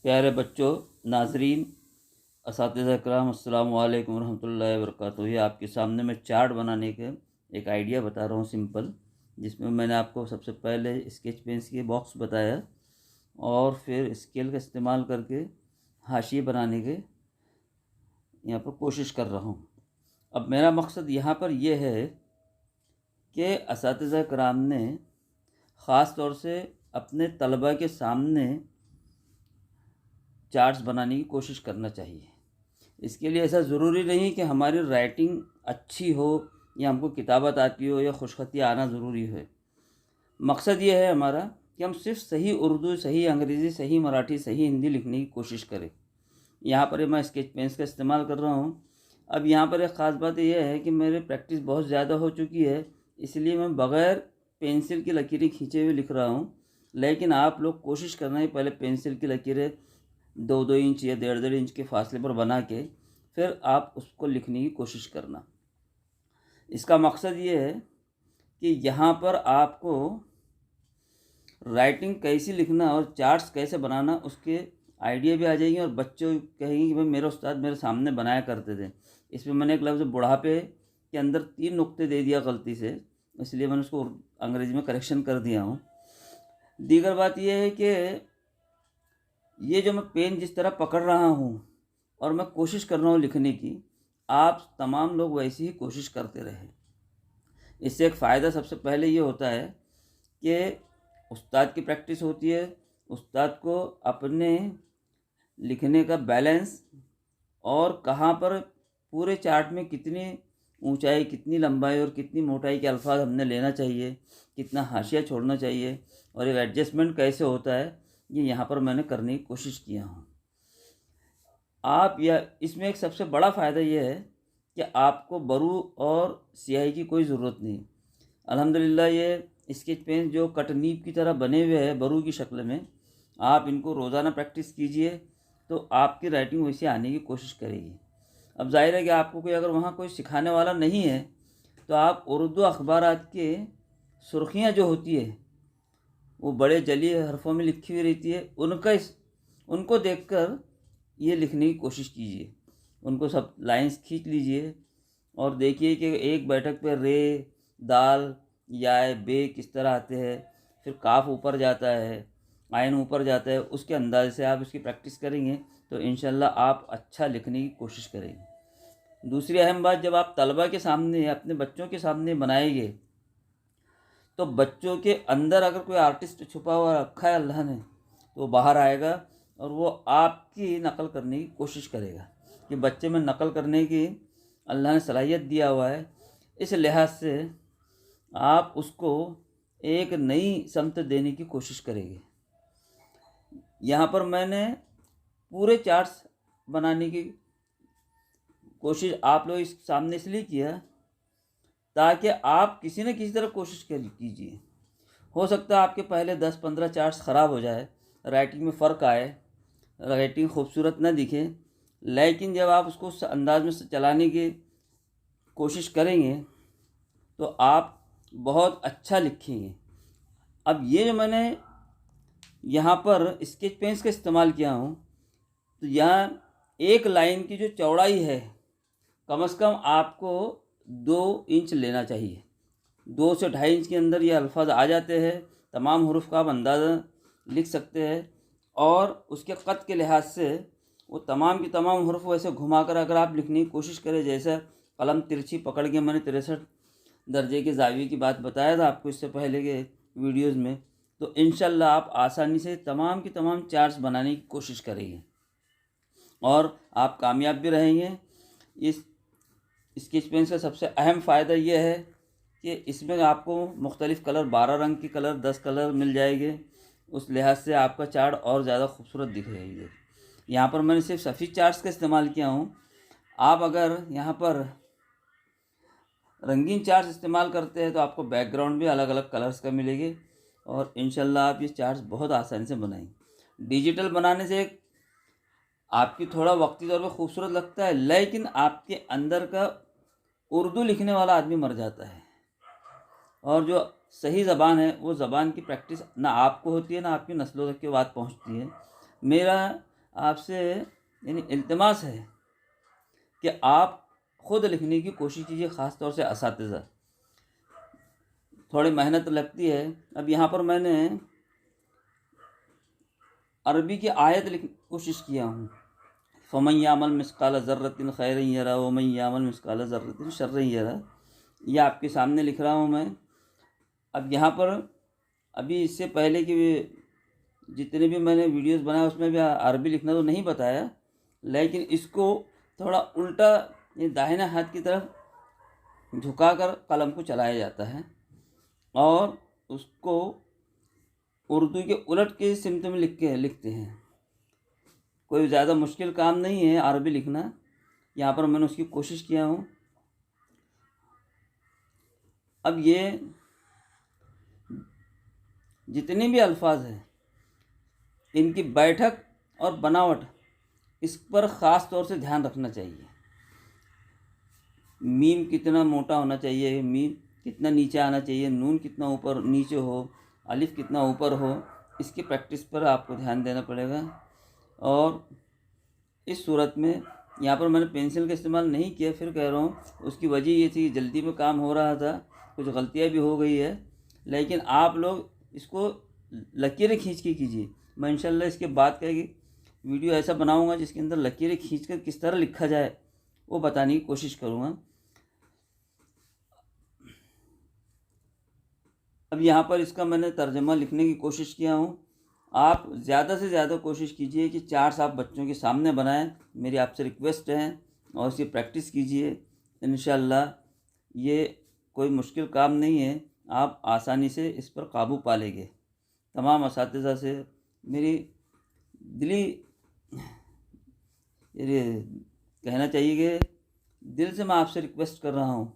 प्यारे बच्चों, नाजरीन, असातिज़ा इकराम, अस्सलामु अलैकुम रहमतुल्लाहि व बरकातुहू। ये आपके सामने मैं चार्ट बनाने के एक आइडिया बता रहा हूँ सिंपल, जिसमें मैंने आपको सबसे पहले स्केच पेन्स के बॉक्स बताया और फिर स्केल का इस्तेमाल करके हाशिए बनाने के यहाँ पर कोशिश कर रहा हूँ। अब मेरा मकसद यहाँ पर यह है कि असातिज़ा इकराम ने ख़ास तौर से अपने तलबा के सामने चार्ट्स बनाने की कोशिश करना चाहिए। इसके लिए ऐसा ज़रूरी नहीं कि हमारी राइटिंग अच्छी हो या हमको किताबत आती हो या खुशखती आना ज़रूरी है। मकसद ये है हमारा कि हम सिर्फ सही उर्दू, सही अंग्रेज़ी, सही मराठी, सही हिंदी लिखने की कोशिश करें। यहाँ पर मैं स्केच पेन्स का इस्तेमाल कर रहा हूँ। अब यहाँ पर एक ख़ास बात यह है कि मेरी प्रैक्टिस बहुत ज़्यादा हो चुकी है, इसलिए मैं बग़ैर पेंसिल की लकीरें खींचे हुए लिख रहा हूँ। लेकिन आप लोग कोशिश करना है पहले पेंसिल की लकीरें 2-2 इंच या 1.5-1.5 इंच के फासले पर बना के फिर आप उसको लिखने की कोशिश करना। इसका मकसद ये है कि यहाँ पर आपको राइटिंग कैसी लिखना और चार्ट्स कैसे बनाना उसके आइडिया भी आ जाएंगे और बच्चों कहेंगे कि भाई मेरे उस्ताद मेरे सामने बनाया करते थे। इसमें मैंने एक लफ्ज़ बुढ़ापे के अंदर 3 नुक्ते दे दिया गलती से, इसलिए मैंने उसको अंग्रेज़ी में करेक्शन कर दिया हूँ। दीगर बात यह है कि ये जो मैं पेन जिस तरह पकड़ रहा हूँ और मैं कोशिश कर रहा हूँ लिखने की, आप तमाम लोग वैसी ही कोशिश करते रहें। इससे एक फ़ायदा सबसे पहले ये होता है कि उस्ताद की प्रैक्टिस होती है, उस्ताद को अपने लिखने का बैलेंस और कहाँ पर पूरे चार्ट में कितनी ऊंचाई, कितनी लंबाई और कितनी मोटाई के अल्फाज हमने लेना चाहिए, कितना हाशिया छोड़ना चाहिए और एक एडजस्टमेंट कैसे होता है, ये यहाँ पर मैंने करने की कोशिश किया हूँ। आप या इसमें एक सबसे बड़ा फ़ायदा ये है कि आपको बरू और स्याही की कोई ज़रूरत नहीं। अल्हम्दुलिल्लाह ये स्केच पेन जो कटनीब की तरह बने हुए हैं बरू की शक्ल में, आप इनको रोज़ाना प्रैक्टिस कीजिए तो आपकी राइटिंग वैसे आने की कोशिश करेगी। अब जाहिर है कि आपको कोई अगर वहाँ कोई सिखाने वाला नहीं है तो आप उर्दू अखबारात के सुर्खियाँ जो होती है वो बड़े जली हरफों में लिखी हुई रहती है, उनको देखकर ये लिखने की कोशिश कीजिए। उनको सब लाइंस खींच लीजिए और देखिए कि एक बैठक पे रे, दाल, याय, बे किस तरह आते हैं, फिर काफ ऊपर जाता है, आइन ऊपर जाता है। उसके अंदाज़े से आप इसकी प्रैक्टिस करेंगे तो इंशाल्लाह आप अच्छा लिखने की कोशिश करेंगे। दूसरी अहम बात, जब आप तलबा के सामने, अपने बच्चों के सामने बनाएंगे तो बच्चों के अंदर अगर कोई आर्टिस्ट छुपा हुआ रखा है अल्लाह ने, तो बाहर आएगा और वो आपकी नकल करने की कोशिश करेगा कि बच्चे में नकल करने की अल्लाह ने सलाहियत दिया हुआ है। इस लिहाज से आप उसको एक नई समत देने की कोशिश करेंगे। यहाँ पर मैंने पूरे चार्ट्स बनाने की कोशिश आप लोग इस सामने इसलिए किया ताकि आप किसी न किसी तरह कोशिश कीजिए। हो सकता है आपके पहले 10-15 चार्ट्स ख़राब हो जाए, राइटिंग में फ़र्क आए, राइटिंग खूबसूरत न दिखे, लेकिन जब आप उसको उस अंदाज में चलाने की कोशिश करेंगे तो आप बहुत अच्छा लिखेंगे। अब ये जो मैंने यहाँ पर स्केच पेन्स का इस्तेमाल किया हूँ, तो यहाँ एक लाइन की जो चौड़ाई है कम से कम आपको 2 इंच लेना चाहिए। 2 से 2.5 इंच के अंदर ये अल्फाज आ जाते हैं, तमाम हुरूफ का आप अंदाज़ा लिख सकते हैं और उसके क़द के लिहाज से वो तमाम की तमाम हुरूफ वैसे घुमाकर अगर आप लिखने की कोशिश करें, जैसे कलम तिरछी पकड़ के मैंने 63 दर्जे के ज़ाविये की बात बताया था आपको इससे पहले के वीडियोज़ में, तो इंशाल्लाह आप आसानी से तमाम की तमाम चार्ट्स बनाने की कोशिश करेंगे और आप कामयाब भी रहेंगे। इस स्केच पेन का सबसे अहम फ़ायदा ये है कि इसमें आपको मुख्तलिफ़ कलर, 12 रंग के कलर, 10 कलर मिल जाएंगे। उस लिहाज से आपका चार्ट और ज़्यादा खूबसूरत दिखेगा। यहाँ पर मैंने सिर्फ सफ़ेद चार्ट्स का इस्तेमाल किया हूँ। आप अगर यहाँ पर रंगीन चार्ट्स इस्तेमाल करते हैं तो आपको बैकग्राउंड भी अलग अलग कलर्स का मिलेगी और इंशाल्लाह आप ये चार्ट्स बहुत आसानी से बनाएंगे। डिजिटल बनाने से आपकी थोड़ा वक्ती तौर पर खूबसूरत लगता है, लेकिन आपके अंदर का उर्दू लिखने वाला आदमी मर जाता है और जो सही ज़बान है वो ज़बान की प्रैक्टिस ना आपको होती है ना आपकी नस्लों तक की बात पहुंचती है। मेरा आपसे यानी इल्तिमास है कि आप ख़ुद लिखने की कोशिश कीजिए, ख़ास तौर से असातिज़ा। थोड़ी मेहनत लगती है। अब यहाँ पर मैंने अरबी की आयत लिखने की कोशिश किया हूँ, फ़मन यामल मिस्काल ज़र्रतिन खैरन यरा वमन यामल मिस्काल ज़र्रतिन शर्रन यरा। ये आपके सामने लिख रहा हूँ मैं। अब यहाँ पर अभी इससे पहले कि जितने भी मैंने वीडियोस बनाए उसमें भी अरबी लिखना तो नहीं बताया, लेकिन इसको थोड़ा उल्टा दाहिने हाथ की तरफ झुकाकर कलम को चलाया जाता है और उसको उर्दू के उलट के सिमत में लिखते हैं। कोई ज़्यादा मुश्किल काम नहीं है अरबी लिखना। यहाँ पर मैंने उसकी कोशिश किया हूँ। अब ये जितने भी अल्फाज हैं इनकी बैठक और बनावट, इस पर ख़ास तौर से ध्यान रखना चाहिए। मीम कितना मोटा होना चाहिए, मीम कितना नीचे आना चाहिए, नून कितना ऊपर नीचे हो, अलिफ कितना ऊपर हो, इसकी प्रैक्टिस पर आपको ध्यान देना पड़ेगा। और इस सूरत में यहाँ पर मैंने पेंसिल का इस्तेमाल नहीं किया, फिर कह रहा हूँ उसकी वजह ये थी कि जल्दी में काम हो रहा था, कुछ गलतियाँ भी हो गई है। लेकिन आप लोग इसको लकीरें खींच के कीजिए। मैं इंशाल्लाह इसके बाद का वीडियो ऐसा बनाऊंगा जिसके अंदर लकीरें खींचकर किस तरह लिखा जाए वो बताने की कोशिश करूँगा। अब यहाँ पर इसका मैंने तर्जमा लिखने की कोशिश किया हूँ। आप ज़्यादा से ज़्यादा कोशिश कीजिए कि चार्ट्स आप बच्चों के सामने बनाएं, मेरी आपसे रिक्वेस्ट है, और इसकी प्रैक्टिस कीजिए। इंशाल्लाह ये कोई मुश्किल काम नहीं है, आप आसानी से इस पर काबू पा लेंगे। तमाम असातिज़ा से मेरी दिली ये कहना चाहिए कि दिल से मैं आपसे रिक्वेस्ट कर रहा हूँ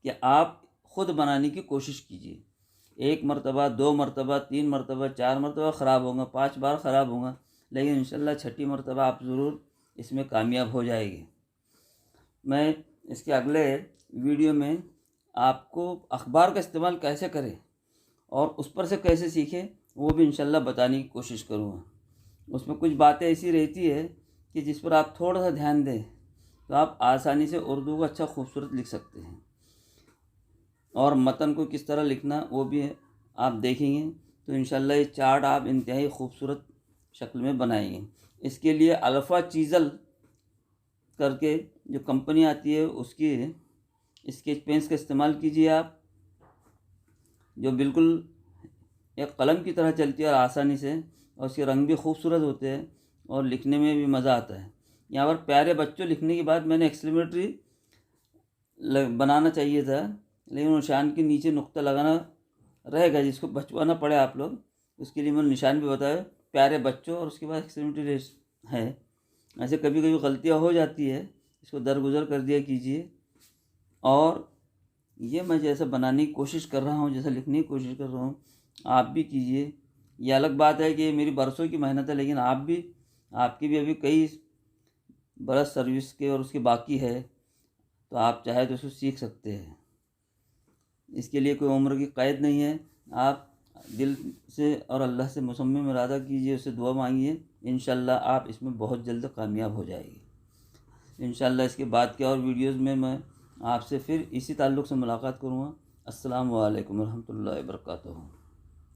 कि आप ख़ुद बनाने की कोशिश कीजिए। 1 मरतबा, 2 मरतबा, 3 मरतबा, 4 मरतबा ख़राब होगा, 5 बार ख़राब होगा, लेकिन इंशाल्लाह 6ठी मरतबा आप ज़रूर इसमें कामयाब हो जाएगी। मैं इसके अगले वीडियो में आपको अखबार का इस्तेमाल कैसे करें और उस पर से कैसे सीखें वो भी इंशाल्लाह बताने की कोशिश करूँगा। उसमें कुछ बातें ऐसी रहती है कि जिस पर आप थोड़ा सा ध्यान दें तो आप आसानी से उर्दू को अच्छा खूबसूरत लिख सकते हैं। और मतन को किस तरह लिखना वो भी आप देखेंगे तो इंशाल्लाह ये चार्ट आप इंतहाई खूबसूरत शक्ल में बनाएंगे। इसके लिए अल्फ़ा चीज़ल करके जो कंपनी आती है उसकी स्केच पेन्स का इस्तेमाल कीजिए आप, जो बिल्कुल एक कलम की तरह चलती है और आसानी से, और उसके रंग भी खूबसूरत होते हैं और लिखने में भी मज़ा आता है। यहाँ पर प्यारे बच्चों लिखने के बाद मैंने एक्सक्लेमेटरी बनाना चाहिए था, लेकिन निशान के नीचे नुक्ता लगाना रहेगा, जिसको बचवाना पड़े आप लोग, उसके लिए मैंने निशान भी बताया प्यारे बच्चों, और उसके बाद एक्सक्लेमेटरी है। ऐसे कभी कभी गलतियाँ हो जाती है, इसको दरगुजर कर दिया कीजिए। और ये मैं जैसा बनाने की कोशिश कर रहा हूँ, जैसा लिखने की कोशिश कर रहा हूँ, आप भी कीजिए। ये अलग बात है कि ये मेरी बरसों की मेहनत है, लेकिन आपकी भी अभी कई बरस सर्विस के और उसके बाकी है, तो आप चाहे तो उसको सीख सकते हैं। इसके लिए कोई उम्र की क़ैद नहीं है। आप दिल से और अल्लाह से मुसम्मिम इरादा कीजिए, उससे दुआ मांगिए, इंशाल्लाह आप इसमें बहुत जल्द कामयाब हो जाएगी। इंशाल्लाह इसके बाद के और वीडियोज़ में मैं आपसे फिर इसी ताल्लुक़ से मुलाकात करूँगा। अस्सलामु अलैकुम रहमतुल्लाहि व बरकातुहू।